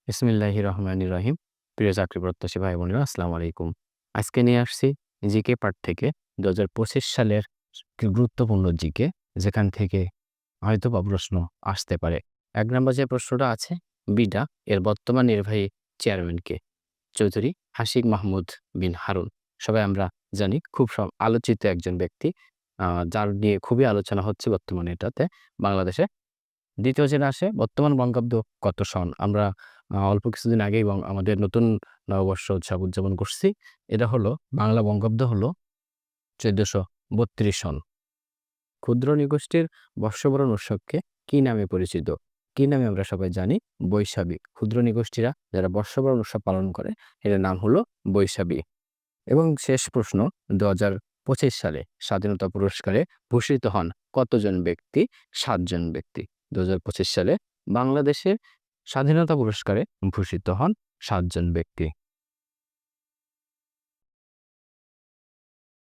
বিসমিল্লাহির রহমানির রহিম। প্রিয় চাকরি প্রত্যাশী ভাই বোনেরা আসসালামু আলাইকুম। আজকে নিয়ে আসছি জিকে পার্ট থেকে ২০২৫ সালের গুরুত্বপূর্ণ জিকে, যেখান থেকে হয়তোবা প্রশ্ন আসতে পারে। ১ নম্বর যে প্রশ্নটা আছে, বিডা এর বর্তমান নির্বাহী চেয়ারম্যান কে? চৌধুরী হাশিক মাহমুদ বিন হারুন। সবাই আমরা জানি খুব আলোচিত একজন ব্যক্তি, যার নিয়ে খুবই আলোচনা হচ্ছে বর্তমানে এটাতে বাংলাদেশে। দ্বিতীয় যেটা আসে, বর্তমান বঙ্গাব্দ কত সন? আমরা অল্প কিছুদিন আগেই আমাদের নতুন নববর্ষ উৎসব উদযাপন করছি। এটা হলো বাংলা বঙ্গাব্দ হলো ১৪৩২ সন। ক্ষুদ্র নৃগোষ্ঠীর বর্ষবরণ উৎসবকে কি নামে পরিচিত? কি নামে আমরা সবাই জানি? বৈশাখী। ক্ষুদ্র নৃগোষ্ঠীরা যারা বর্ষবরণ উৎসব পালন করে, এটার নাম হলো বৈশাখী। এবং শেষ প্রশ্ন, ২০২৫ সালে স্বাধীনতা পুরস্কারে ভূষিত হন কতজন ব্যক্তি? ৭ জন ব্যক্তি। ২০২৫ সালে বাংলাদেশের স্বাধীনতা পুরস্কারে ভূষিত হন ৭ জন ব্যক্তি।